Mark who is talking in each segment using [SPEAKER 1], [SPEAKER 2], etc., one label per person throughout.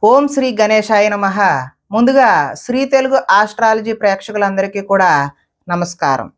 [SPEAKER 1] ఓం శ్రీ గణేశాయ నమః. ముందుగా శ్రీ తెలుగు ఆస్ట్రాలజీ ప్రేక్షకులందరికీ కూడా నమస్కారం.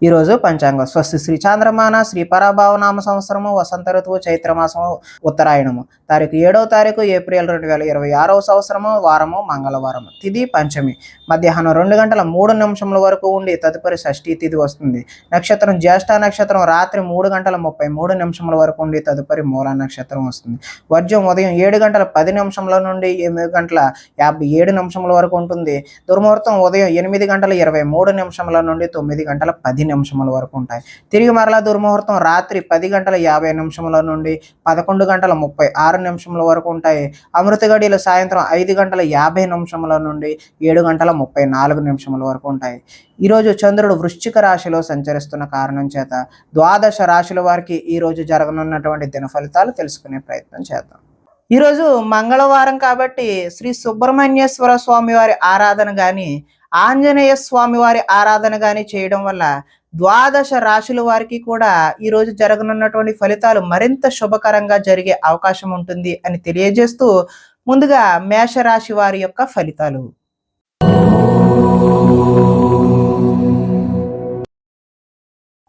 [SPEAKER 1] ఈరోజు పంచాంగం స్వస్తి శ్రీ చాంద్రమాన శ్రీ పరాభావనామ సంవత్సరము వసంత ఋతువు చైత్రమాసము ఉత్తరాయణము తారీఖు 7వ ఏప్రిల్ 2026 సంవత్సరము వారము మంగళవారం తిథి పంచమి మధ్యాహ్నం 2:03 వరకు ఉండి తదుపరి షష్ఠీ తిథి వస్తుంది. నక్షత్రం జ్యేష్ఠ నక్షత్రం రాత్రి 3:33 వరకు ఉండి తదుపరి మూల నక్షత్రం వస్తుంది. వర్జం ఉదయం 7:10 నుండి 8:57 వరకు ఉంటుంది. దుర్ముహూర్తం ఉదయం 8:23 నుండి 9:10 వరకు ఉంటాయి. తిరిగి మరలా దుర్ముహూర్తం రాత్రి 10:50 నుండి 11:36 వరకు ఉంటాయి. అమృత గడియలు సాయంత్రం 5:50 నుండి 7:34 వరకు ఉంటాయి. ఈరోజు చంద్రుడు వృశ్చిక రాశిలో సంచరిస్తున్న కారణం చేత ద్వాదశ రాశుల వారికి ఈరోజు జరగనున్నటువంటి దిన ఫలితాలు తెలుసుకునే ప్రయత్నం చేద్దాం. ఈరోజు మంగళవారం కాబట్టి శ్రీ సుబ్రహ్మణ్యేశ్వర స్వామి వారి ఆరాధన కానీ ఆంజనేయ స్వామి వారి ఆరాధన కానీ చేయడం వల్ల ద్వాదశ రాశుల వారికి కూడా ఈరోజు జరగనున్నటువంటి ఫలితాలు మరింత శుభకరంగా జరిగే అవకాశం ఉంటుంది అని తెలియజేస్తూ ముందుగా మేషరాశి వారి యొక్క ఫలితాలు.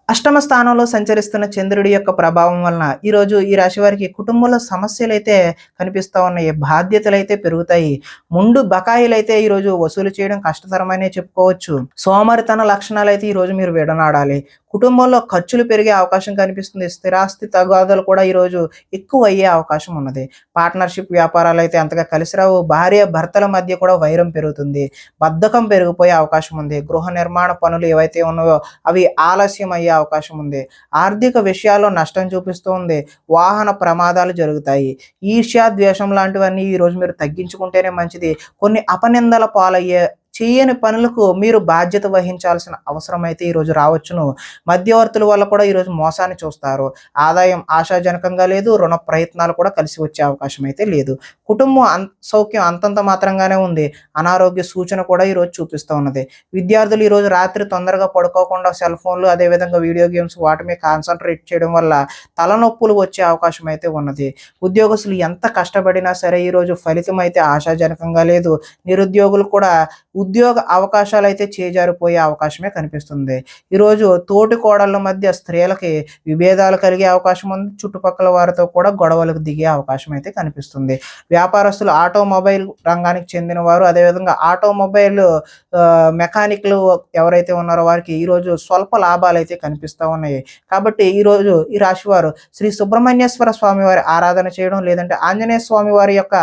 [SPEAKER 1] అష్టమ స్థానంలో సంచరిస్తున్న చంద్రుడి యొక్క ప్రభావం వలన ఈరోజు ఈ రాశి వారికి కుటుంబంలో సమస్యలు అయితే కనిపిస్తూ ఉన్నాయి. బాధ్యతలు అయితే పెరుగుతాయి. ముందు బకాయిలు అయితే ఈరోజు వసూలు చేయడం కష్టతరమనే చెప్పుకోవచ్చు. సోమరితన లక్షణాలు అయితే ఈరోజు మీరు విడనాడాలి. కుటుంబంలో ఖర్చులు పెరిగే అవకాశం కనిపిస్తుంది. స్థిరాస్తి తగాదాలు కూడా ఈరోజు ఎక్కువ అయ్యే అవకాశం ఉన్నది. పార్ట్నర్షిప్ వ్యాపారాలు అయితే అంతగా కలిసి రావు. భార్య భర్తల మధ్య కూడా వైరం పెరుగుతుంది. బద్ధకం పెరిగిపోయే అవకాశం ఉంది. గృహ నిర్మాణ పనులు ఏవైతే ఉన్నాయో అవి ఆలస్యం అయ్యే అవకాశం ఉంది. ఆర్థిక విషయాల్లో నష్టం చూపిస్తూ ఉంది. వాహన ప్రమాదాలు జరుగుతాయి. ఈర్ష్య ద్వేషం లాంటివన్నీ ఈరోజు మీరు తగ్గించుకుంటేనే మంచిది. కొన్ని అపనిందల పాలయ్యే చేయని పనులకు మీరు బాధ్యత వహించాల్సిన అవసరం అయితే ఈరోజు రావచ్చును. మధ్యవర్తుల వల్ల కూడా ఈరోజు మోసాన్ని చూస్తారు. ఆదాయం ఆశాజనకంగా లేదు. రుణ ప్రయత్నాలు కూడా కలిసి వచ్చే అవకాశం అయితే లేదు. కుటుంబం సౌఖ్యం అంతంత మాత్రంగానే ఉంది. అనారోగ్య సూచన కూడా ఈరోజు చూపిస్తూ ఉన్నది. విద్యార్థులు ఈరోజు రాత్రి తొందరగా పడుకోకుండా సెల్ ఫోన్లు అదేవిధంగా వీడియో గేమ్స్ వాటి మీద కాన్సన్ట్రేట్ చేయడం వల్ల తలనొప్పులు వచ్చే అవకాశం అయితే ఉన్నది. ఉద్యోగస్తులు ఎంత కష్టపడినా సరే ఈరోజు ఫలితం అయితే ఆశాజనకంగా లేదు. నిరుద్యోగులు కూడా ఉద్యోగ అవకాశాలు అయితే చేజారిపోయే అవకాశమే కనిపిస్తుంది. ఈరోజు తోటి కోడళ్ళ మధ్య స్త్రీలకి విభేదాలు కలిగే అవకాశం ఉంది. చుట్టుపక్కల వారితో కూడా గొడవలకు దిగే అవకాశం అయితే కనిపిస్తుంది. వ్యాపారస్తులు ఆటోమొబైల్ రంగానికి చెందిన వారు అదేవిధంగా ఆటోమొబైల్ మెకానిక్లు ఎవరైతే ఉన్నారో వారికి ఈరోజు స్వల్ప లాభాలు అయితే కనిపిస్తూ ఉన్నాయి. కాబట్టి ఈరోజు ఈ రాశి వారు శ్రీ సుబ్రహ్మణ్యేశ్వర స్వామి వారి ఆరాధన చేయడం లేదంటే ఆంజనేయ స్వామి వారి యొక్క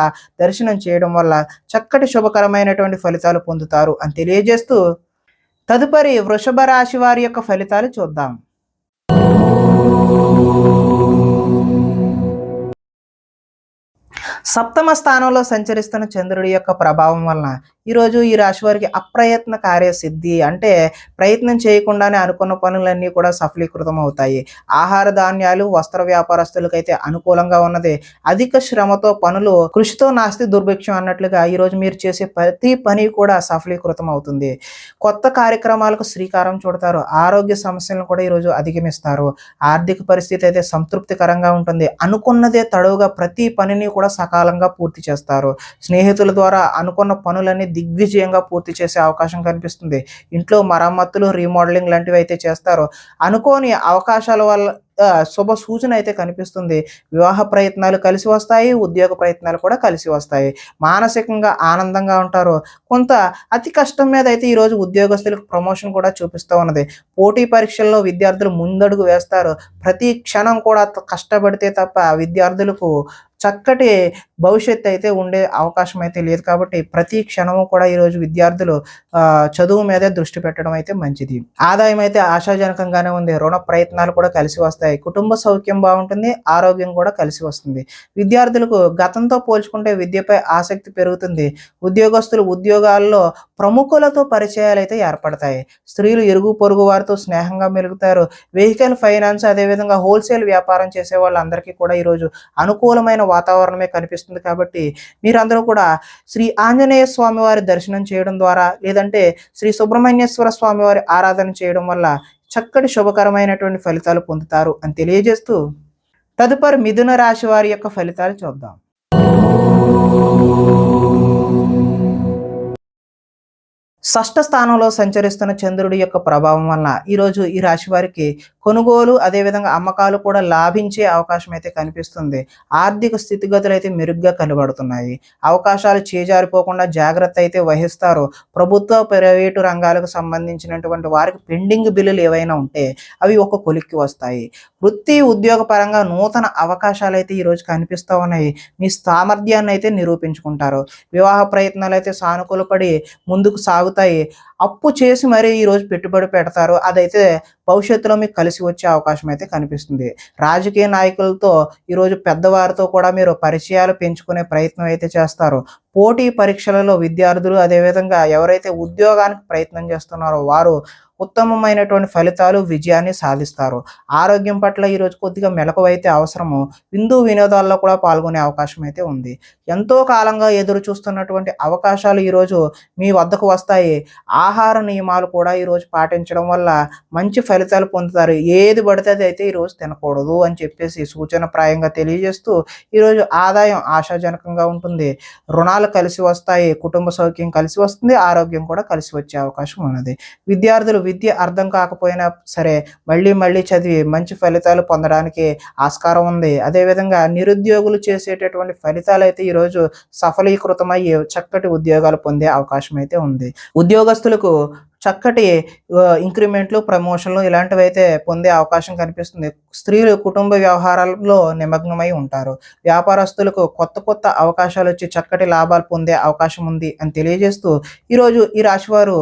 [SPEAKER 1] దర్శనం చేయడం వల్ల చక్కటి శుభకరమైనటువంటి ఫలితాలు పొందుతారు అని తెలియజేస్తూ తదుపరి వృషభ రాశి వారి యొక్క ఫలితాలు చూద్దాం. సప్తమ స్థానంలో సంచరిస్తున్న చంద్రుడి యొక్క ప్రభావం వలన ఈరోజు ఈ రాశి వారికి అప్రయత్న కార్యసిద్ధి అంటే ప్రయత్నం చేయకుండానే అనుకున్న పనులన్నీ కూడా సఫలీకృతం అవుతాయి. ఆహార ధాన్యాలు వస్త్ర వ్యాపారస్తులకైతే అనుకూలంగా ఉన్నది. అధిక శ్రమతో పనులు కృషితో నాస్తి దుర్భిక్షం అన్నట్లుగా ఈరోజు మీరు చేసే ప్రతి పని కూడా సఫలీకృతం అవుతుంది. కొత్త కార్యక్రమాలకు శ్రీకారం చుడతారు. ఆరోగ్య సమస్యలను కూడా ఈరోజు అధిగమిస్తారు. ఆర్థిక పరిస్థితి అయితే సంతృప్తికరంగా ఉంటుంది. అనుకున్నదే తడువుగా ప్రతి పనిని కూడా సకాలంగా పూర్తి చేస్తారు. స్నేహితుల ద్వారా అనుకున్న పనులన్నీ దిగ్విజయంగా పూర్తి చేసే అవకాశం కనిపిస్తుంది. ఇంట్లో మరమ్మతులు రీమోడలింగ్ లాంటివి అయితే చేస్తారు. అనుకోని అవకాశాల వల్ల శుభ సూచన అయితే కనిపిస్తుంది. వివాహ ప్రయత్నాలు కలిసి వస్తాయి. ఉద్యోగ ప్రయత్నాలు కూడా కలిసి వస్తాయి. మానసికంగా ఆనందంగా ఉంటారు. కొంత అతి కష్టం మీద అయితే ఈరోజు ఉద్యోగస్తులకు ప్రమోషన్ కూడా చూపిస్తూ ఉన్నది. పోటీ పరీక్షల్లో విద్యార్థులు ముందడుగు వేస్తారు. ప్రతి క్షణం కూడా కష్టపడితే తప్ప విద్యార్థులకు చక్కటి భవిష్యత్తు అయితే ఉండే అవకాశం అయితే లేదు. కాబట్టి ప్రతి క్షణము కూడా ఈరోజు విద్యార్థులు చదువు మీదే దృష్టి పెట్టడం అయితే మంచిది. ఆదాయం అయితే ఆశాజనకంగానే ఉంది. రుణ ప్రయత్నాలు కూడా కలిసి వస్తాయి. కుటుంబ సౌఖ్యం బాగుంటుంది. ఆరోగ్యం కూడా కలిసి వస్తుంది. విద్యార్థులకు గతంతో పోల్చుకుంటే విద్యపై ఆసక్తి పెరుగుతుంది. ఉద్యోగస్తులు ఉద్యోగాల్లో ప్రముఖులతో పరిచయాలు అయితే ఏర్పడతాయి. స్త్రీలు ఇరుగు పొరుగు వారితో స్నేహంగా మెలుగుతారు. వెహికల్ ఫైనాన్స్ అదేవిధంగా హోల్సేల్ వ్యాపారం చేసే వాళ్ళందరికీ కూడా ఈరోజు అనుకూలమైన వాతావరణమే కనిపిస్తుంది. కాబట్టి మీరందరూ కూడా శ్రీ ఆంజనేయ స్వామి వారి దర్శనం చేయడం ద్వారా లేదంటే శ్రీ సుబ్రహ్మణ్యేశ్వర స్వామి వారి ఆరాధన చేయడం వల్ల చక్కటి శుభకరమైనటువంటి ఫలితాలు పొందుతారు అని తెలియజేస్తూ తదుపరి మిథున రాశి వారి యొక్క ఫలితాలు చూద్దాం. షష్ఠ స్థానంలో సంచరిస్తున్న చంద్రుడి యొక్క ప్రభావం వలన ఈరోజు ఈ రాశి వారికి కొనుగోలు అదేవిధంగా అమ్మకాలు కూడా లాభించే అవకాశం అయితే కనిపిస్తుంది. ఆర్థిక స్థితిగతులు అయితే మెరుగ్గా కనబడుతున్నాయి. అవకాశాలు చేజారిపోకుండా జాగ్రత్త అయితే వహిస్తారు. ప్రభుత్వ ప్రైవేటు రంగాలకు సంబంధించినటువంటి వారికి పెండింగ్ బిల్లులు ఏవైనా ఉంటే అవి ఒక కొలిక్కి వస్తాయి. వృత్తి ఉద్యోగ పరంగా నూతన అవకాశాలు అయితే ఈరోజు కనిపిస్తూ ఉన్నాయి. మీ సామర్థ్యాన్ని అయితే నిరూపించుకుంటారు. వివాహ ప్రయత్నాలు అయితే సానుకూలపడి ముందుకు సాగుతాయి. అప్పు చేసి మరీ ఈరోజు పెట్టుబడి పెడతారు. అదైతే భవిష్యత్తులో మీకు కలిసి వచ్చే అవకాశం అయితే కనిపిస్తుంది. రాజకీయ నాయకులతో ఈరోజు పెద్దవారితో కూడా మీరు పరిచయాలు పెంచుకునే ప్రయత్నం అయితే చేస్తారు. పోటీ పరీక్షలలో విద్యార్థులు అదేవిధంగా ఎవరైతే ఉద్యోగానికి ప్రయత్నం చేస్తున్నారో వారు ఉత్తమమైనటువంటి ఫలితాలు విజయాన్ని సాధిస్తారు. ఆరోగ్యం పట్ల ఈరోజు కొద్దిగా మెలకువైతే అవసరము. విందు వినోదాల్లో కూడా పాల్గొనే అవకాశం అయితే ఉంది. ఎంతో కాలంగా ఎదురు చూస్తున్నటువంటి అవకాశాలు ఈరోజు మీ వద్దకు వస్తాయి. ఆహార నియమాలు కూడా ఈరోజు పాటించడం వల్ల మంచి ఫలితాలు పొందుతారు. ఏది పడితే అది అయితే ఈరోజు తినకూడదు అని చెప్పేసి సూచనప్రాయంగా తెలియజేస్తూ ఈరోజు ఆదాయం ఆశాజనకంగా ఉంటుంది. రుణాలు కలిసి వస్తాయి. కుటుంబ సౌఖ్యం కలిసి వస్తుంది. ఆరోగ్యం కూడా కలిసి వచ్చే అవకాశం ఉన్నది. విద్యార్థులు విద్య అర్థం కాకపోయినా సరే మళ్ళీ మళ్ళీ చదివి మంచి ఫలితాలు పొందడానికి ఆస్కారం ఉంది. అదేవిధంగా నిరుద్యోగులు చేసేటటువంటి ఫలితాలు అయితే ఈరోజు సఫలీకృతమయ్యి చక్కటి ఉద్యోగాలు పొందే అవకాశం అయితే ఉంది. ఉద్యోగస్తులకు చక్కటి ఇంక్రిమెంట్లు, ప్రమోషన్లు ఇలాంటివి అయితే పొందే అవకాశం కనిపిస్తుంది. స్త్రీలు కుటుంబ వ్యవహారాల్లో నిమగ్నమై ఉంటారు. వ్యాపారస్తులకు కొత్త కొత్త అవకాశాలు వచ్చి చక్కటి లాభాలు పొందే అవకాశం ఉంది అని తెలియజేస్తూ ఈరోజు ఈ రాశివారు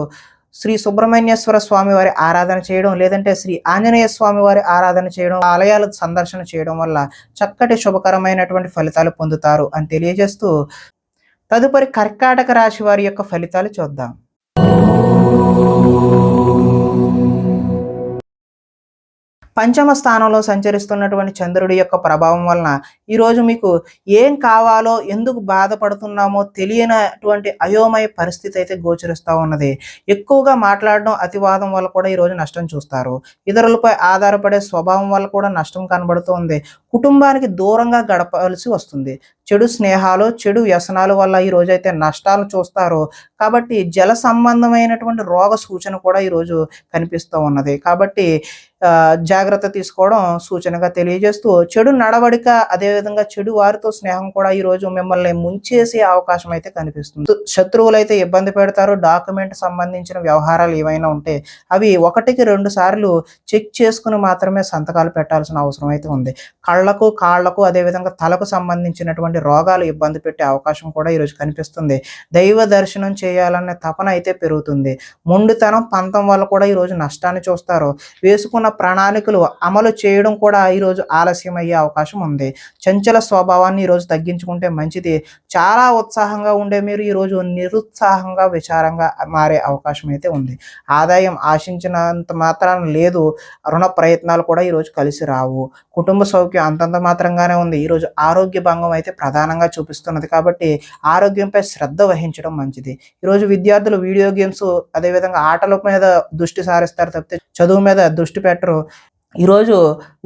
[SPEAKER 1] శ్రీ సుబ్రహ్మణ్యేశ్వర స్వామి వారి ఆరాధన చేయడం, లేదంటే శ్రీ ఆంజనేయ స్వామి వారి ఆరాధన చేయడం, ఆలయాల సందర్శన చేయడం వల్ల చక్కటి శుభకరమైనటువంటి ఫలితాలు పొందుతారు అని తెలియజేస్తూ తదుపరి కర్కాటక రాశి వారి యొక్క ఫలితాలు చూద్దాం. పంచమ స్థానంలో సంచరిస్తున్నటువంటి చంద్రుడి యొక్క ప్రభావం వలన ఈరోజు మీకు ఏం కావాలో, ఎందుకు బాధపడుతున్నామో తెలియనటువంటి అయోమయ పరిస్థితి అయితే గోచరిస్తూ ఉన్నది. ఎక్కువగా మాట్లాడడం, అతివాదం వల్ల కూడా ఈరోజు నష్టం చూస్తారు. ఇతరులపై ఆధారపడే స్వభావం వల్ల కూడా నష్టం కనబడుతుంది. కుటుంబానికి దూరంగా గడపాల్సి వస్తుంది. చెడు స్నేహాలు, చెడు వ్యసనాల వల్ల ఈ రోజైతే నష్టాలు చూస్తారు. కాబట్టి జల సంబంధమైనటువంటి రోగ సూచన కూడా ఈరోజు కనిపిస్తూ ఉన్నది. కాబట్టి జాగ్రత్త తీసుకోవడం సూచనగా తెలియజేస్తూ చెడు నడవడిక అదేవిధంగా చెడు వారితో స్నేహం కూడా ఈరోజు మిమ్మల్ని ముంచేసే అవకాశం అయితే కనిపిస్తుంది. శత్రువులు అయితే ఇబ్బంది పెడతారు. డాక్యుమెంట్ సంబంధించిన వ్యవహారాలు ఏవైనా ఉంటే అవి 1-2 సార్లు చెక్ చేసుకుని మాత్రమే సంతకాలు పెట్టాల్సిన అవసరం అయితే ఉంది. కళ్ళకు, కాళ్లకు అదేవిధంగా తలకు సంబంధించినటువంటి రోగాలు ఇబ్బంది పెట్టే అవకాశం కూడా ఈరోజు కనిపిస్తుంది. దైవ దర్శనం చేయాలనే తపన అయితే పెరుగుతుంది. మొండితనం, పంతం వల్ల కూడా ఈరోజు నష్టాన్ని చూస్తారు. వేసుకున్న ప్రణాళికలు అమలు చేయడం కూడా ఈరోజు ఆలస్యం అయ్యే అవకాశం ఉంది. చంచల స్వభావాన్ని ఈరోజు తగ్గించుకుంటే మంచిది. చాలా ఉత్సాహంగా ఉండే మీరు ఈరోజు నిరుత్సాహంగా, విచారంగా మారే అవకాశం అయితే ఉంది. ఆదాయం ఆశించినంత మాత్రాన లేదు. రుణ ప్రయత్నాలు కూడా ఈరోజు కలిసి రావు. కుటుంబ సౌఖ్యం అంతంత మాత్రంగానే ఉంది. ఈరోజు ఆరోగ్య భంగం అయితే ప్రధానంగా చూపిస్తున్నది. కాబట్టి ఆరోగ్యంపై శ్రద్ధ వహించడం మంచిది. ఈరోజు విద్యార్థులు వీడియో గేమ్స్ అదేవిధంగా ఆటల మీద దృష్టి సారిస్తారు తప్పితే చదువు మీద దృష్టి పెట్టరు. ఈరోజు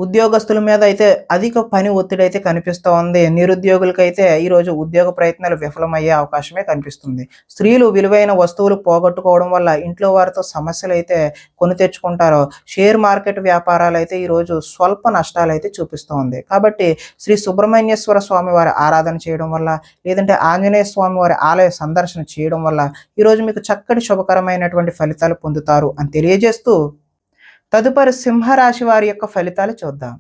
[SPEAKER 1] ఉద్యోగస్తుల మీద అయితే అధిక పని ఒత్తిడి అయితే కనిపిస్తూ ఉంది. నిరుద్యోగులకైతే ఈరోజు ఉద్యోగ ప్రయత్నాలు విఫలమయ్యే అవకాశమే కనిపిస్తుంది. స్త్రీలు విలువైన వస్తువులు పోగొట్టుకోవడం వల్ల ఇంట్లో వారితో సమస్యలు అయితే కొని తెచ్చుకుంటారు. షేర్ మార్కెట్ వ్యాపారాలు అయితే ఈరోజు స్వల్ప నష్టాలు అయితే చూపిస్తూ ఉంది. కాబట్టి శ్రీ సుబ్రహ్మణ్యేశ్వర స్వామి వారి ఆరాధన చేయడం వల్ల, లేదంటే ఆంజనేయ స్వామి వారి ఆలయ సందర్శన చేయడం వల్ల ఈరోజు మీకు చక్కటి శుభకరమైనటువంటి ఫలితాలు పొందుతారు అని తెలియజేస్తూ తదుపరి సింహరాశి వారి యొక్క ఫలితాలు చూద్దాం.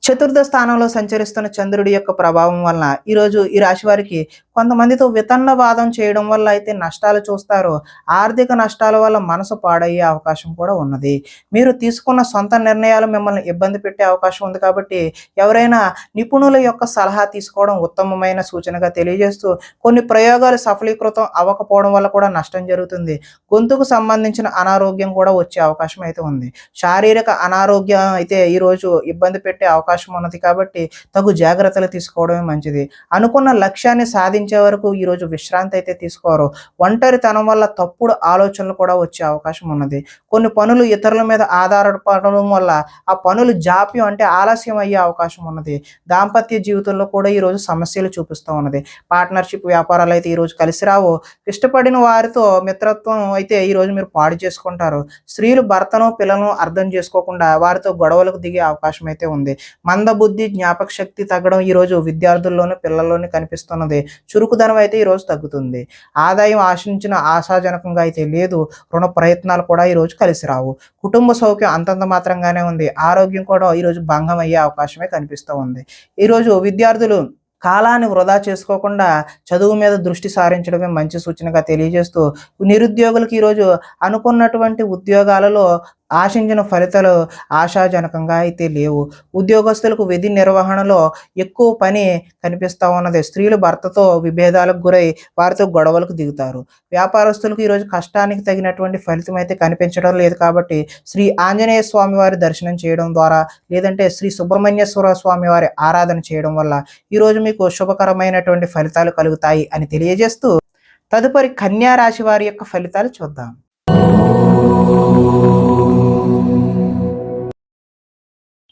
[SPEAKER 1] చతుర్థ స్థానంలో సంచరిస్తున్న చంద్రుడి యొక్క ప్రభావం వలన ఈరోజు ఈ రాశి వారికి కొంతమందితో వితన్నవాదం చేయడం వల్ల అయితే నష్టాలు చూస్తారు. ఆర్థిక నష్టాల వల్ల మనసు పాడయ్యే అవకాశం కూడా ఉన్నది. మీరు తీసుకున్న సొంత నిర్ణయాలు మిమ్మల్ని ఇబ్బంది పెట్టే అవకాశం ఉంది. కాబట్టి ఎవరైనా నిపుణుల యొక్క సలహా తీసుకోవడం ఉత్తమమైన సూచనగా తెలియజేస్తూ కొన్ని ప్రయోగాలు సఫలీకృతం అవ్వకపోవడం వల్ల కూడా నష్టం జరుగుతుంది. గొంతుకు సంబంధించిన అనారోగ్యం కూడా వచ్చే అవకాశం అయితే ఉంది. శారీరక అనారోగ్యం అయితే ఈరోజు ఇబ్బంది పెట్టే అవకాశం అవకాశం ఉన్నది కాబట్టి తగు జాగ్రత్తలు తీసుకోవడమే మంచిది. అనుకున్న లక్ష్యాన్ని సాధించే వరకు ఈరోజు విశ్రాంతి అయితే తీసుకోరు. ఒంటరితనం వల్ల తప్పుడు ఆలోచనలు కూడా వచ్చే అవకాశం ఉన్నది. కొన్ని పనులు ఇతరుల మీద ఆధారపడడం వల్ల ఆ పనులు జాప్యం అంటే ఆలస్యం అయ్యే అవకాశం ఉన్నది. దాంపత్య జీవితంలో కూడా ఈరోజు సమస్యలు చూపిస్తూ ఉన్నది. పార్ట్నర్షిప్ వ్యాపారాలు అయితే ఈరోజు కలిసి రావు. ఇష్టపడిన వారితో మిత్రత్వం అయితే ఈరోజు మీరు పాడు చేసుకుంటారు. స్త్రీలు భర్తను పిల్లలను అర్థం చేసుకోకుండా వారితో గొడవలకు దిగే అవకాశం అయితే ఉంది. మందబుద్ధి జ్ఞాపక శక్తి తగ్గడం ఈరోజు విద్యార్థుల్లోని పిల్లల్లోని కనిపిస్తున్నది. చురుకుదనం అయితే ఈరోజు తగ్గుతుంది. ఆదాయం ఆశించిన ఆశాజనకంగా అయితే లేదు. రుణ ప్రయత్నాలు కూడా ఈరోజు కలిసి రావు. కుటుంబ సౌఖ్యం అంతంత మాత్రంగానే ఉంది. ఆరోగ్యం కూడా ఈరోజు భంగం అయ్యే అవకాశమే కనిపిస్తూ ఉంది. ఈరోజు విద్యార్థులు కాలాన్ని వృధా చేసుకోకుండా చదువు మీద దృష్టి సారించడమే మంచి సూచనగా తెలియజేస్తూ, నిరుద్యోగులకు ఈరోజు అనుకున్నటువంటి ఉద్యోగాలలో ఆశించిన ఫలితాలు ఆశాజనకంగా అయితే లేవు. ఉద్యోగస్తులకు విధి నిర్వహణలో ఎక్కువ పని కనిపిస్తూ ఉన్నది. స్త్రీలు భర్తతో విభేదాలకు గురై వారితో గొడవలకు దిగుతారు. వ్యాపారస్తులకు ఈరోజు కష్టానికి తగినటువంటి ఫలితం అయితే కనిపించడం లేదు కాబట్టి శ్రీ ఆంజనేయ స్వామి వారి దర్శనం చేయడం ద్వారా లేదంటే శ్రీ సుబ్రహ్మణ్యేశ్వర స్వామి వారి ఆరాధన చేయడం వల్ల ఈరోజు మీకు శుభకరమైనటువంటి ఫలితాలు కలుగుతాయి అని తెలియజేస్తూ, తదుపరి కన్యా రాశి వారి యొక్క ఫలితాలు చూద్దాం.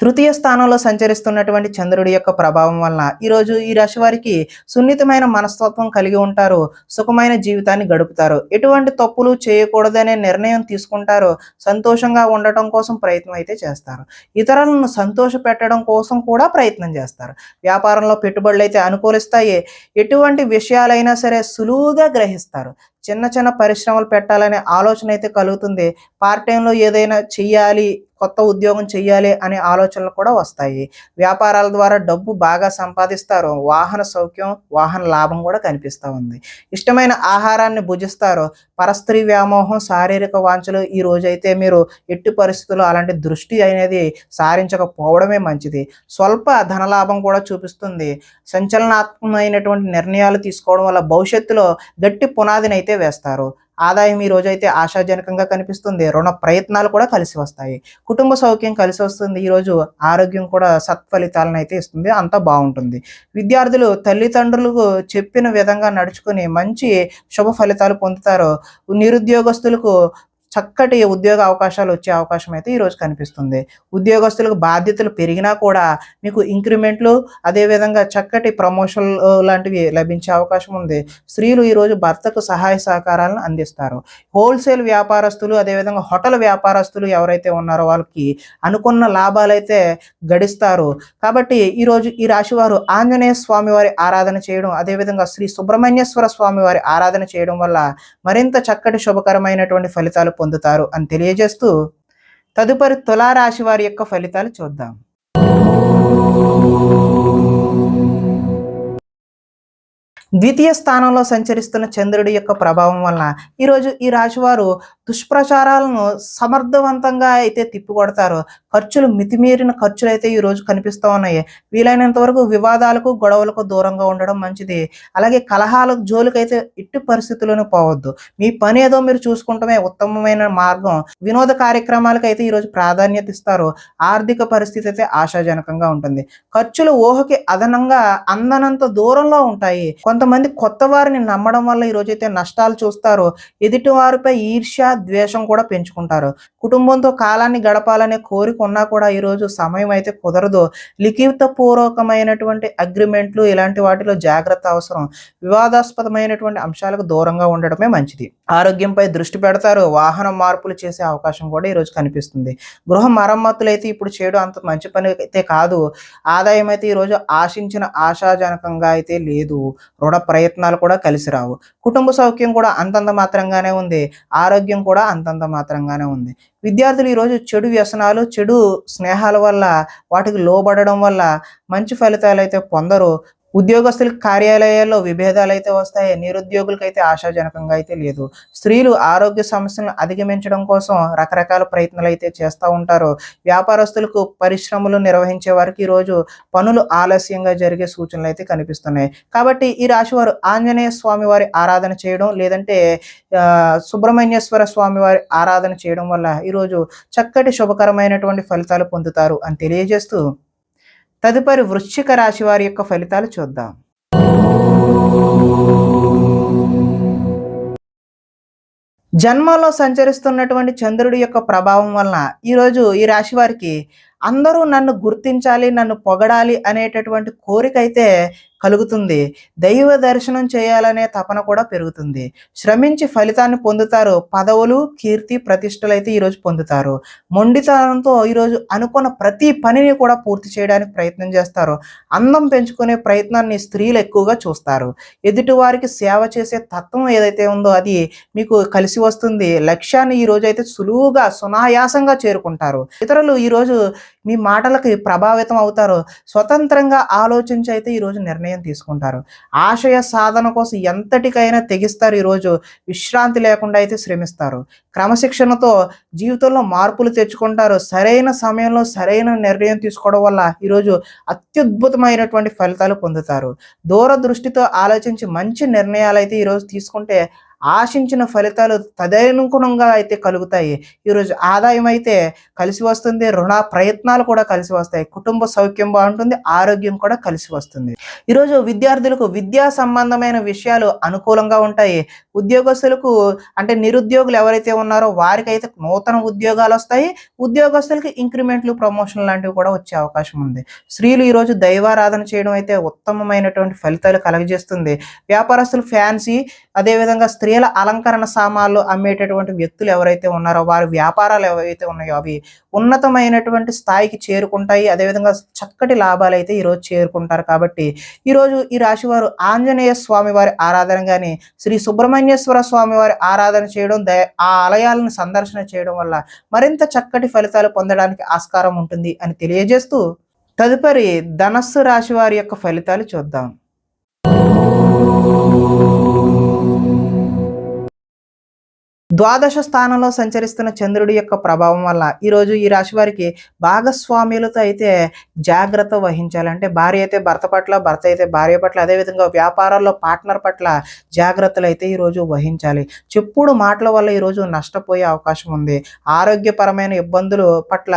[SPEAKER 1] తృతీయ స్థానంలో సంచరిస్తున్నటువంటి చంద్రుడి యొక్క ప్రభావం వలన ఈరోజు ఈ రాశి వారికి సున్నితమైన మనస్తత్వం కలిగి ఉంటారు. సుఖమైన జీవితాన్ని గడుపుతారు. ఎటువంటి తప్పులు చేయకూడదనే నిర్ణయం తీసుకుంటారు. సంతోషంగా ఉండటం కోసం ప్రయత్నం అయితే చేస్తారు. ఇతరులను సంతోష పెట్టడం కోసం కూడా ప్రయత్నం చేస్తారు. వ్యాపారంలో పెట్టుబడులు అయితే అనుకూలిస్తాయి. ఎటువంటి విషయాలైనా సరే సులువుగా గ్రహిస్తారు. చిన్న చిన్న పరిశ్రమలు పెట్టాలనే ఆలోచన అయితే కలుగుతుంది. పార్ట్ టైంలో ఏదైనా చెయ్యాలి, కొత్త ఉద్యోగం చెయ్యాలి అనే ఆలోచనలు కూడా వస్తాయి. వ్యాపారాల ద్వారా డబ్బు బాగా సంపాదిస్తారు. వాహన సౌఖ్యం, వాహన లాభం కూడా కనిపిస్తూ ఉంది. ఇష్టమైన ఆహారాన్ని భుజిస్తారు. పరస్త్రీ వ్యామోహం, శారీరక వాంఛలు ఈ రోజైతే మీరు ఎట్టి పరిస్థితుల్లో అలాంటి దృష్టి అనేది సారించకపోవడమే మంచిది. స్వల్ప ధనలాభం కూడా చూపిస్తుంది. సంచలనాత్మకమైనటువంటి నిర్ణయాలు తీసుకోవడం వల్ల భవిష్యత్తులో గట్టి పునాదిని అయితే వేస్తారు. ఆదాయం ఈ రోజైతే ఆశాజనకంగా కనిపిస్తుంది. రుణ ప్రయత్నాలు కూడా కలిసి వస్తాయి. కుటుంబ సౌఖ్యం కలిసి వస్తుంది. ఈరోజు ఆరోగ్యం కూడా సత్ఫలితాలను అయితే ఇస్తుంది. అంతా బాగుంటుంది. విద్యార్థులు తల్లిదండ్రులకు చెప్పిన విధంగా నడుచుకుని మంచి శుభ ఫలితాలు పొందుతారు. నిరుద్యోగస్తులకు చక్కటి ఉద్యోగ అవకాశాలు వచ్చే అవకాశం అయితే ఈరోజు కనిపిస్తుంది. ఉద్యోగస్తులకు బాధ్యతలు పెరిగినా కూడా మీకు ఇంక్రిమెంట్లు, అదేవిధంగా చక్కటి ప్రమోషన్ లాంటివి లభించే అవకాశం ఉంది. స్త్రీలు ఈరోజు భర్తకు సహాయ సహకారాలను అందిస్తారు. హోల్సేల్ వ్యాపారస్తులు, అదేవిధంగా హోటల్ వ్యాపారస్తులు ఎవరైతే ఉన్నారో వాళ్ళకి అనుకున్న లాభాలు అయితే గడిస్తారు. కాబట్టి ఈరోజు ఈ రాశి వారు ఆంజనేయ స్వామి వారి ఆరాధన చేయడం, అదేవిధంగా శ్రీ సుబ్రహ్మణ్యేశ్వర స్వామి వారి ఆరాధన చేయడం వల్ల మరింత చక్కటి శుభకరమైనటువంటి ఫలితాలు పొందుతారు అని తెలియజేస్తూ, తదుపరి తులారాశి వారి యొక్క ఫలితాలు చూద్దాం. ద్వితీయ స్థానంలో సంచరిస్తున్న చంద్రుడి యొక్క ప్రభావం వలన ఈరోజు ఈ రాశివారు దుష్ప్రచారాలను సమర్థవంతంగా అయితే తిప్పికొడతారు. ఖర్చులు మితిమీరిన ఖర్చులు అయితే ఈరోజు కనిపిస్తూ ఉన్నాయి. వీలైనంత వరకు వివాదాలకు, గొడవలకు దూరంగా ఉండడం మంచిది. అలాగే కలహాలకు జోలికైతే ఎట్టి పరిస్థితుల్లోనూ పోవద్దు. మీ పని ఏదో మీరు చూసుకుంటమే ఉత్తమమైన మార్గం. వినోద కార్యక్రమాలకు అయితే ఈరోజు ప్రాధాన్యత ఇస్తారు. ఆర్థిక పరిస్థితి అయితే ఆశాజనకంగా ఉంటుంది. ఖర్చులు ఊహకి అదనంగా అందనంత దూరంలో ఉంటాయి. కొంతమంది కొత్త వారిని నమ్మడం వల్ల ఈరోజైతే నష్టాలు చూస్తారు. ఎదుటి వారిపై ఈర్ష్య, ద్వేషం కూడా పెంచుకుంటారు. కుటుంబంతో కాలాన్ని గడపాలనే కోరిక ఉన్నా కూడా ఈరోజు సమయం అయితే కుదరదు. లిఖిత పూర్వకమైనటువంటి అగ్రిమెంట్లు ఇలాంటి వాటిలో జాగ్రత్త అవసరం. వివాదాస్పదమైనటువంటి అంశాలకు దూరంగా ఉండడమే మంచిది. ఆరోగ్యంపై దృష్టి పెడతారు. వాహన మార్పులు చేసే అవకాశం కూడా ఈరోజు కనిపిస్తుంది. గృహ మరమ్మతులు అయితే ఇప్పుడు చేయడం అంత మంచి పని అయితే కాదు. ఆదాయం అయితే ఈరోజు ఆశించిన ఆశాజనకంగా అయితే లేదు. రుణ ప్రయత్నాలు కూడా కలిసి రావు. కుటుంబ సౌఖ్యం కూడా అంతంత మాత్రంగానే ఉంది. ఆరోగ్యం కూడా అంతంత మాత్రంగానే ఉంది. విద్యార్థులు ఈరోజు చెడు వ్యసనాలు, చెడు స్నేహాల వల్ల, వాటికి లోబడడం వల్ల మంచి ఫలితాలు అయితే పొందరు. ఉద్యోగస్తులకు కార్యాలయాల్లో విభేదాలు అయితే వస్తాయి. నిరుద్యోగులకైతే ఆశాజనకంగా అయితే లేదు. స్త్రీలు ఆరోగ్య సమస్యలను అధిగమించడం కోసం రకరకాల ప్రయత్నాలు అయితే చేస్తూ ఉంటారు. వ్యాపారస్తులకు, పరిశ్రమలు నిర్వహించే వారికి ఈరోజు పనులు ఆలస్యంగా జరిగే సూచనలు అయితే కనిపిస్తున్నాయి. కాబట్టి ఈ రాశి వారు ఆంజనేయ స్వామి వారి ఆరాధన చేయడం, లేదంటే సుబ్రహ్మణ్యేశ్వర స్వామి వారి ఆరాధన చేయడం వల్ల ఈరోజు చక్కటి శుభకరమైనటువంటి ఫలితాలు పొందుతారు అని తెలియజేస్తూ, తదుపరి వృశ్చిక రాశి వారి యొక్క ఫలితాలు చూద్దాం. జన్మలో సంచరిస్తున్నటువంటి చంద్రుడి యొక్క ప్రభావం వలన ఈరోజు ఈ రాశి వారికి అందరూ నన్ను గుర్తించాలి, నన్ను పొగడాలి అనేటటువంటి కోరిక అయితే కలుగుతుంది. దైవ దర్శనం చేయాలనే తపన కూడా పెరుగుతుంది. శ్రమించి ఫలితాన్ని పొందుతారు. పదవులు, కీర్తి, ప్రతిష్టలు అయితే ఈరోజు పొందుతారు. మొండితనంతో ఈరోజు అనుకున్న ప్రతి పనిని కూడా పూర్తి చేయడానికి ప్రయత్నం చేస్తారు. అందం పెంచుకునే ప్రయత్నాన్ని స్త్రీలు ఎక్కువగా చూస్తారు. ఎదుటి వారికి సేవ చేసే తత్వం ఏదైతే ఉందో అది మీకు కలిసి వస్తుంది. లక్ష్యాన్ని ఈ రోజు అయితే సులువుగా సునాయాసంగా చేరుకుంటారు. ఇతరులు ఈరోజు మీ మాటలకి ప్రభావితం అవుతారు. స్వతంత్రంగా ఆలోచించి అయితే ఈరోజు నిర్ణయం తీసుకుంటారు. ఆశయ సాధన కోసం ఎంతటికైనా తెగిస్తారు. ఈరోజు విశ్రాంతి లేకుండా అయితే శ్రమిస్తారు. క్రమశిక్షణతో జీవితంలో మార్పులు తెచ్చుకుంటారు. సరైన సమయంలో సరైన నిర్ణయం తీసుకోవడం వల్ల ఈరోజు అత్యద్భుతమైనటువంటి ఫలితాలు పొందుతారు. దూరదృష్టితో ఆలోచించి మంచి నిర్ణయాలు అయితే ఈరోజు తీసుకుంటే ఆశించిన ఫలితాలు తదనుగుణంగా అయితే కలుగుతాయి. ఈరోజు ఆదాయం అయితే కలిసి వస్తుంది. రుణ ప్రయత్నాలు కూడా కలిసి వస్తాయి. కుటుంబ సౌఖ్యం బాగుంటుంది. ఆరోగ్యం కూడా కలిసి వస్తుంది. ఈరోజు విద్యార్థులకు విద్యా సంబంధమైన విషయాలు అనుకూలంగా ఉంటాయి. ఉద్యోగస్తులకు అంటే నిరుద్యోగులు ఎవరైతే ఉన్నారో వారికైతే నూతన ఉద్యోగాలు వస్తాయి. ఉద్యోగస్తులకి ఇంక్రిమెంట్లు, ప్రమోషన్ లాంటివి కూడా వచ్చే అవకాశం ఉంది. స్త్రీలు ఈరోజు దైవారాధన చేయడం అయితే ఉత్తమమైనటువంటి ఫలితాలు కలగజేస్తుంది. వ్యాపారస్తులు ఫ్యాన్సీ, అదేవిధంగా స్త్రీల అలంకరణ సామాన్లు అమ్మేటటువంటి వ్యక్తులు ఎవరైతే ఉన్నారో వారి వ్యాపారాలు ఏవైతే ఉన్నాయో అవి ఉన్నతమైనటువంటి స్థాయికి చేరుకుంటాయి. అదేవిధంగా చక్కటి లాభాలు అయితే ఈరోజు చేరుకుంటారు. కాబట్టి ఈరోజు ఈ రాశి వారు ఆంజనేయ స్వామి వారి ఆరాధన కానీ, శ్రీ సుబ్రహ్మణ్యేశ్వర స్వామి వారి ఆరాధన చేయడం, ఆ ఆలయాలను సందర్శన చేయడం వల్ల మరింత చక్కటి ఫలితాలు పొందడానికి ఆస్కారం ఉంటుంది అని తెలియజేస్తూ తదుపరి ధనస్సు రాశి వారి యొక్క ఫలితాలు చూద్దాం. ద్వాదశ స్థానంలో సంచరిస్తున్న చంద్రుడి యొక్క ప్రభావం వల్ల ఈరోజు ఈ రాశి వారికి భాగస్వామ్యులతో అయితే జాగ్రత్త వహించాలి. అంటే భార్య అయితే భర్త పట్ల, భర్త అయితే భార్య పట్ల, అదేవిధంగా వ్యాపారాల్లో పార్ట్నర్ పట్ల జాగ్రత్తలు అయితే ఈరోజు వహించాలి. చెప్పుడు మాటల వల్ల ఈరోజు నష్టపోయే అవకాశం ఉంది. ఆరోగ్యపరమైన ఇబ్బందులు పట్ల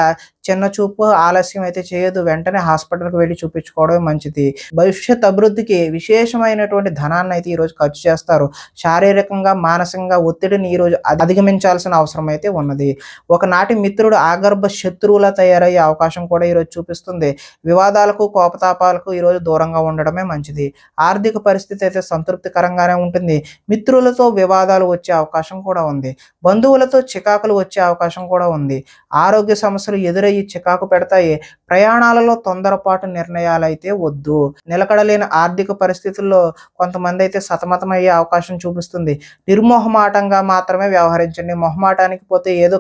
[SPEAKER 1] చిన్న చూపు, ఆలస్యం అయితే చేయదు. వెంటనే హాస్పిటల్కి వెళ్ళి చూపించుకోవడమే మంచిది. భవిష్యత్ అభివృద్ధికి విశేషమైనటువంటి ధనాన్ని అయితే ఈరోజు ఖర్చు చేస్తారు. శారీరకంగా, మానసికంగా ఒత్తిడిని ఈరోజు అధిగమించాల్సిన అవసరం అయితే ఉన్నది. ఒకనాటి మిత్రుడు ఆగర్భ శత్రువులా తయారయ్యే అవకాశం కూడా ఈరోజు చూపిస్తుంది. వివాదాలకు, కోపతాపాలకు ఈరోజు దూరంగా ఉండడమే మంచిది. ఆర్థిక పరిస్థితి అయితే సంతృప్తికరంగానే ఉంటుంది. మిత్రులతో వివాదాలు వచ్చే అవకాశం కూడా ఉంది. బంధువులతో చికాకులు వచ్చే అవకాశం కూడా ఉంది. ఆరోగ్య సమస్యలు ఎదురయ్యి చికాకు పెడతాయి. ప్రయాణాలలో తొందరపాటు నిర్ణయాలు అయితే వద్దు. నిలకడలేని ఆర్థిక పరిస్థితుల్లో కొంతమంది అయితే సతమతమయ్యే అవకాశం చూపిస్తుంది. నిర్మోహమాటంగా మాత్రమే వ్యవహరించండి. మొహమాటానికి పోతే ఏదో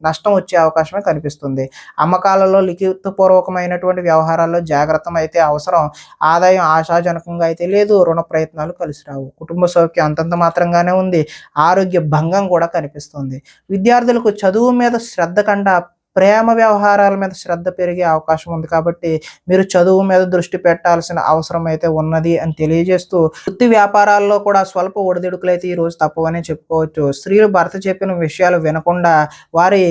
[SPEAKER 1] నష్టం వచ్చే అవకాశమే కనిపిస్తుంది. అమ్మకాలలో లిఖితపూర్వకమైనటువంటి వ్యవహారాల్లో జాగ్రత్త అయితే అవసరం. ఆదాయం ఆశాజనకంగా అయితే లేదు. రుణ ప్రయత్నాలు కలిసి రావు. కుటుంబ సౌఖ్యం అంతంత మాత్రంగానే ఉంది. ఆరోగ్య భంగం కూడా కనిపిస్తుంది. విద్యార్థులకు చదువు మీద శ్రద్ధ కంటే ప్రేమ వ్యవహారాల మీద శ్రద్ధ పెరిగే అవకాశం ఉంది. కాబట్టి మీరు చదువు మీద దృష్టి పెట్టాల్సిన అవసరం అయితే ఉన్నది అని తెలియజేస్తూ వృత్తి వ్యాపారాల్లో కూడా స్వల్ప ఒడిదుడుకులు అయితే ఈరోజు తప్పవనే చెప్పుకోవచ్చు. స్త్రీలు భర్త చెప్పిన విషయాలు వినకుండా వారి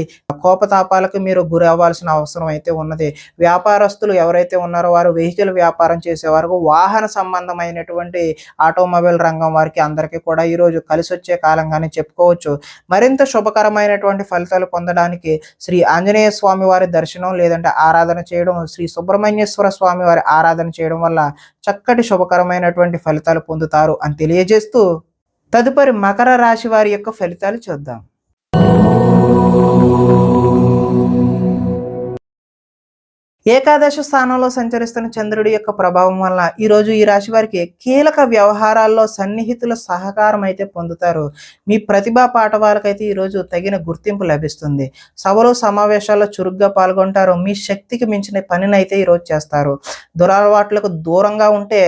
[SPEAKER 1] కోపతాపాలకు మీరు గురి అవ్వాల్సిన అవసరం అయితే ఉన్నది. వ్యాపారస్తులు ఎవరైతే ఉన్నారో వారు వెహికల్ వ్యాపారం చేసేవారు, వాహన సంబంధమైనటువంటి ఆటోమొబైల్ రంగం వారికి అందరికీ కూడా ఈరోజు కలిసి వచ్చే కాలంగానే చెప్పుకోవచ్చు. మరింత శుభకరమైనటువంటి ఫలితాలు పొందడానికి శ్రీ ఆంజనేయ స్వామి వారి దర్శనం లేదంటే ఆరాధన చేయడం, శ్రీ సుబ్రహ్మణ్యేశ్వర స్వామి వారి ఆరాధన చేయడం వల్ల చక్కటి శుభకరమైనటువంటి ఫలితాలు పొందుతారు అని తెలియజేస్తూ తదుపరి మకర రాశి వారి యొక్క ఫలితాలు చూద్దాం. ఏకాదశ స్థానంలో సంచరిస్తున్న చంద్రుడి యొక్క ప్రభావం వల్ల ఈరోజు ఈ రాశి వారికి కీలక వ్యవహారాల్లో సన్నిహితుల సహకారం అయితే పొందుతారు. మీ ప్రతిభా పాఠవాలకైతే ఈరోజు తగిన గుర్తింపు లభిస్తుంది. సభలు, సమావేశాల్లో చురుగ్గా పాల్గొంటారు. మీ శక్తికి మించిన పనిని అయితే ఈరోజు చేస్తారు. దురలవాట్లకు దూరంగా ఉంటే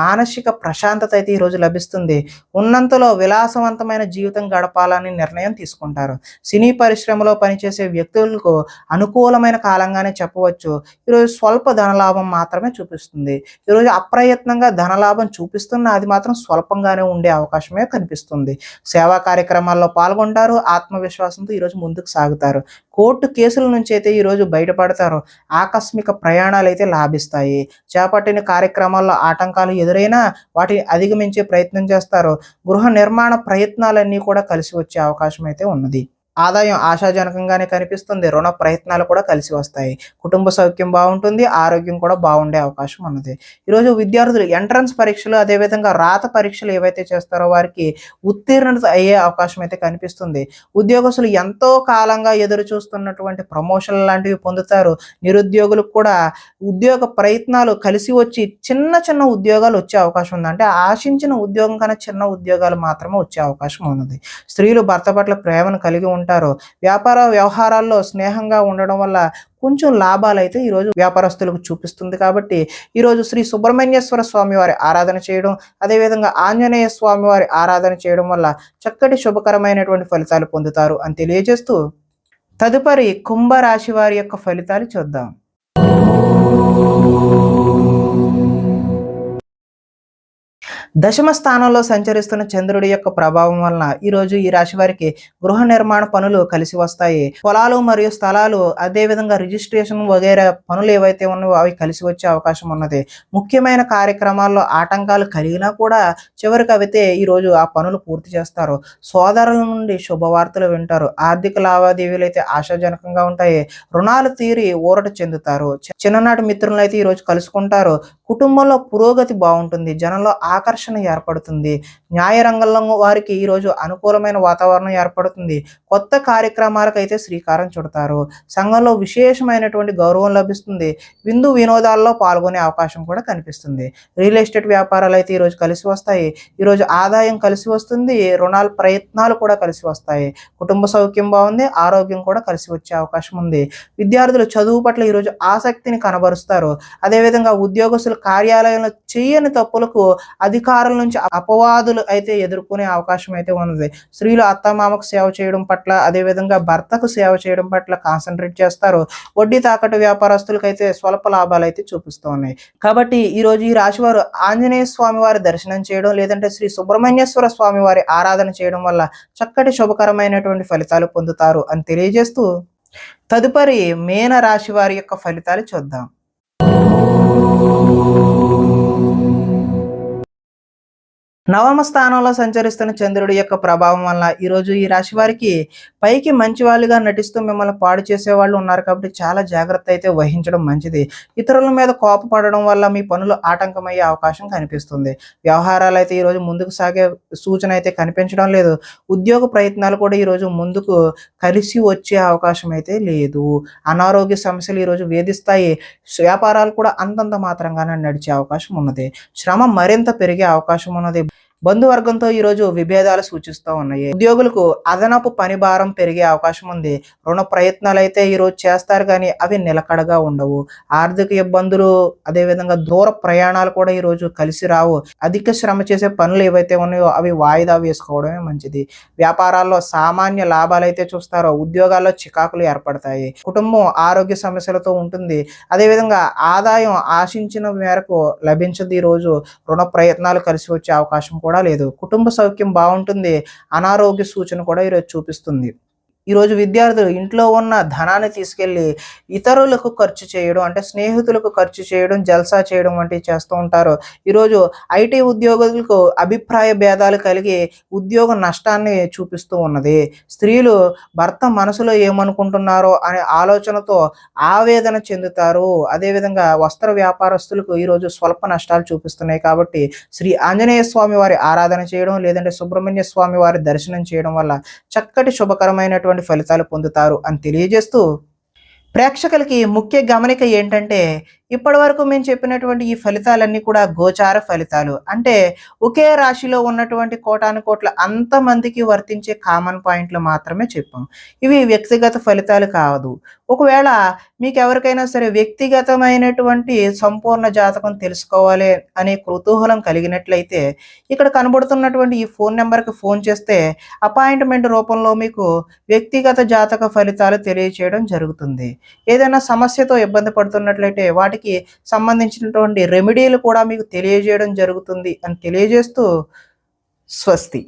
[SPEAKER 1] మానసిక ప్రశాంతత అయితే ఈరోజు లభిస్తుంది. ఉన్నంతలో విలాసవంతమైన జీవితం గడపాలని నిర్ణయం తీసుకుంటారు. సినీ పరిశ్రమలో పనిచేసే వ్యక్తులకు అనుకూలమైన కాలంగానే చెప్పవచ్చు. ఈరోజు స్వల్ప ధనలాభం మాత్రమే చూపిస్తుంది. ఈరోజు అప్రయత్నంగా ధనలాభం చూపిస్తున్న అది మాత్రం స్వల్పంగానే ఉండే అవకాశమే కనిపిస్తుంది. సేవా కార్యక్రమాల్లో పాల్గొంటారు. ఆత్మవిశ్వాసంతో ఈరోజు ముందుకు సాగుతారు. కోర్టు కేసుల నుంచి అయితే ఈరోజు బయటపడతారు. ఆకస్మిక ప్రయాణాలైతే లాభిస్తాయి. చేపట్టిన కార్యక్రమాల్లో ఆటంకాలు ఎదురైనా వాటిని అధిగమించే ప్రయత్నం చేస్తారు. గృహ నిర్మాణ ప్రయత్నాలన్నీ కూడా కలిసి వచ్చే అవకాశం అయితే ఉన్నది. ఆదాయం ఆశాజనకంగానే కనిపిస్తుంది. రుణ ప్రయత్నాలు కూడా కలిసి వస్తాయి. కుటుంబ సౌఖ్యం బాగుంటుంది. ఆరోగ్యం కూడా బాగుండే అవకాశం ఉన్నది. ఈరోజు విద్యార్థులు ఎంట్రన్స్ పరీక్షలు అదేవిధంగా రాత పరీక్షలు ఏవైతే చేస్తారో వారికి ఉత్తీర్ణత అయ్యే అవకాశం అయితే కనిపిస్తుంది. ఉద్యోగస్తులు ఎంతో కాలంగా ఎదురు చూస్తున్నటువంటి ప్రమోషన్లు లాంటివి పొందుతారు. నిరుద్యోగులకు కూడా ఉద్యోగ ప్రయత్నాలు కలిసి వచ్చి చిన్న చిన్న ఉద్యోగాలు వచ్చే అవకాశం ఉంది. అంటే ఆశించిన ఉద్యోగం కన్నా చిన్న ఉద్యోగాలు మాత్రమే వచ్చే అవకాశం ఉన్నది. స్త్రీలు భర్త పట్ల ప్రేమను కలిగి ఉంటారు. వ్యాపార వ్యవహారాల్లో స్నేహంగా ఉండడం వల్ల కొంచెం లాభాలైతే ఈరోజు వ్యాపారస్తులకు చూపిస్తుంది. కాబట్టి ఈరోజు శ్రీ సుబ్రహ్మణ్యేశ్వర స్వామి వారి ఆరాధన చేయడం, అదేవిధంగా ఆంజనేయ స్వామి వారి ఆరాధన చేయడం వల్ల చక్కటి శుభకరమైనటువంటి ఫలితాలు పొందుతారు అని తెలియజేస్తూ తదుపరి కుంభరాశి వారి యొక్క ఫలితాలు చూద్దాం. దశమ స్థానంలో సంచరిస్తున్న చంద్రుడి యొక్క ప్రభావం వలన ఈరోజు ఈ రాశి వారికి గృహ నిర్మాణ పనులు కలిసి వస్తాయి. పొలాలు మరియు స్థలాలు అదేవిధంగా రిజిస్ట్రేషన్ వగైరా పనులు ఏవైతే ఉన్నాయో అవి కలిసి వచ్చే అవకాశం ఉన్నది. ముఖ్యమైన కార్యక్రమాల్లో ఆటంకాలు కలిగినా కూడా చివరికి అయితే ఈరోజు ఆ పనులు పూర్తి చేస్తారు. సోదరుల నుండి శుభవార్తలు వింటారు. ఆర్థిక లావాదేవీలు అయితే ఆశాజనకంగా ఉంటాయి. రుణాలు తీరి ఊరట చెందుతారు. చిన్ననాటి మిత్రులను అయితే ఈరోజు కలుసుకుంటారు. కుటుంబంలో పురోగతి బాగుంటుంది. జనంలో ఆకర్షణ ఏర్పడుతుంది. న్యాయ రంగంలో వారికి ఈరోజు అనుకూలమైన వాతావరణం ఏర్పడుతుంది. కొత్త కార్యక్రమాలకు అయితే శ్రీకారం చుడతారు. సంఘంలో విశేషమైనటువంటి గౌరవం లభిస్తుంది. విందు వినోదాల్లో పాల్గొనే అవకాశం కూడా కనిపిస్తుంది. రియల్ ఎస్టేట్ వ్యాపారాలు అయితే ఈరోజు కలిసి వస్తాయి. ఈరోజు ఆదాయం కలిసి వస్తుంది. రుణాల ప్రయత్నాలు కూడా కలిసి వస్తాయి. కుటుంబ సౌఖ్యం బాగుంది. ఆరోగ్యం కూడా కలిసి వచ్చే అవకాశం ఉంది. విద్యార్థులు చదువు పట్ల ఈరోజు ఆసక్తిని కనబరుస్తారు. అదేవిధంగా ఉద్యోగస్తులు కార్యాలయంలో చేయని తప్పులకు అధికారుల నుంచి అపవాదులు అయితే ఎదుర్కొనే అవకాశం అయితే ఉన్నది. స్త్రీలు అత్తమామకు సేవ చేయడం పట్ల అదేవిధంగా భర్తకు సేవ చేయడం పట్ల కాన్సన్ట్రేట్ చేస్తారు. వడ్డీ తాకట్టు వ్యాపారస్తులకు అయితే స్వల్ప లాభాలు అయితే చూపిస్తూ ఉన్నాయి. కాబట్టి ఈరోజు ఈ రాశి వారు ఆంజనేయ స్వామి వారి దర్శనం చేయడం లేదంటే శ్రీ సుబ్రహ్మణ్యేశ్వర స్వామి వారి ఆరాధన చేయడం వల్ల చక్కటి శుభకరమైనటువంటి ఫలితాలు పొందుతారు అని తెలియజేస్తూ తదుపరి మీన రాశి వారి యొక్క ఫలితాలు చూద్దాం. నవమ స్థానంలో సంచరిస్తున్న చంద్రుడి యొక్క ప్రభావం వల్ల ఈరోజు ఈ రాశి వారికి పైకి మంచి వాళ్ళుగా నటిస్తూ మిమ్మల్ని పాడు చేసే వాళ్ళు ఉన్నారు. కాబట్టి చాలా జాగ్రత్త అయితే వహించడం మంచిది. ఇతరుల మీద కోపపడడం వల్ల మీ పనులు ఆటంకమయ్యే అవకాశం కనిపిస్తుంది. వ్యవహారాలు అయితే ఈరోజు ముందుకు సాగే సూచన అయితే కనిపించడం లేదు. ఉద్యోగ ప్రయత్నాలు కూడా ఈరోజు ముందుకు కలిసి వచ్చే అవకాశం అయితే లేదు. అనారోగ్య సమస్యలు ఈరోజు వేధిస్తాయి. వ్యాపారాలు కూడా అంతంత మాత్రంగానే నడిచే అవకాశం ఉన్నది. శ్రమ మరింత పెరిగే అవకాశం ఉన్నది. బంధువర్గంతో ఈరోజు విభేదాలు సూచిస్తూ ఉన్నాయి. ఉద్యోగులకు అదనపు పని భారం పెరిగే అవకాశం ఉంది. రుణ ప్రయత్నాలు అయితే ఈరోజు చేస్తారు కానీ అవి నిలకడగా ఉండవు. ఆర్థిక ఇబ్బందులు అదేవిధంగా దూర ప్రయాణాలు కూడా ఈరోజు కలిసి రావు. అధిక శ్రమ చేసే పనులు ఏవైతే ఉన్నాయో అవి వాయిదా వేసుకోవడమే మంచిది. వ్యాపారాల్లో సామాన్య లాభాలు అయితే చూస్తారో ఉద్యోగాల్లో చికాకులు ఏర్పడతాయి. కుటుంబం ఆరోగ్య సమస్యలతో ఉంటుంది. అదేవిధంగా ఆదాయం ఆశించిన మేరకు లభించదు. ఈరోజు రుణ ప్రయత్నాలు కలిసి వచ్చే అవకాశం కూడా లేదు. కుటుంబ సౌఖ్యం బాగుంటుంది. అనారోగ్య సూచన కూడా ఈరోజు చూపిస్తుంది. ఈరోజు విద్యార్థులు ఇంట్లో ఉన్న ధనాన్ని తీసుకెళ్ళి ఇతరులకు ఖర్చు చేయడం అంటే స్నేహితులకు ఖర్చు చేయడం జల్సా చేయడం వంటివి చేస్తూ ఉంటారు. ఈరోజు ఐటీ ఉద్యోగులకు అభిప్రాయ భేదాలు కలిగి ఉద్యోగ నష్టాన్ని చూపిస్తూ ఉన్నది. స్త్రీలు భర్త మనసులో ఏమనుకుంటున్నారో అనే ఆలోచనతో ఆవేదన చెందుతారు. అదేవిధంగా వస్త్ర వ్యాపారస్తులకు ఈరోజు స్వల్ప నష్టాలు చూపిస్తున్నాయి. కాబట్టి శ్రీ ఆంజనేయ స్వామి వారి ఆరాధన చేయడం లేదంటే సుబ్రహ్మణ్య స్వామి వారి దర్శనం చేయడం వల్ల చక్కటి శుభకరమైనటువంటి ఫలితాలు పొందుతారు అని తెలియజేస్తూ ప్రేక్షకులకి ముఖ్య గమనిక ఏంటంటే ఇప్పటివరకు మేము చెప్పినటువంటి ఈ ఫలితాలన్నీ కూడా గోచార ఫలితాలు. అంటే ఒకే రాశిలో ఉన్నటువంటి కోటాను కోట్ల అంతమందికి వర్తించే కామన్ పాయింట్లు మాత్రమే చెప్పాం. ఇవి వ్యక్తిగత ఫలితాలు కాదు. ఒకవేళ మీకెవరికైనా సరే వ్యక్తిగతమైనటువంటి సంపూర్ణ జాతకం తెలుసుకోవాలి అనే కుతూహలం కలిగినట్లయితే ఇక్కడ కనబడుతున్నటువంటి ఈ ఫోన్ నంబర్‌కి ఫోన్ చేస్తే అపాయింట్‌మెంట్ రూపంలో మీకు వ్యక్తిగత జాతక ఫలితాలు తెలియచేయడం జరుగుతుంది. ఏదైనా సమస్యతో ఇబ్బంది పడుతున్నట్లయితే వాటికి సంబంధించినటువంటి రెమెడీలు కూడా మీకు తెలియజేయడం జరుగుతుంది అని తెలియజేస్తూ స్వస్తి.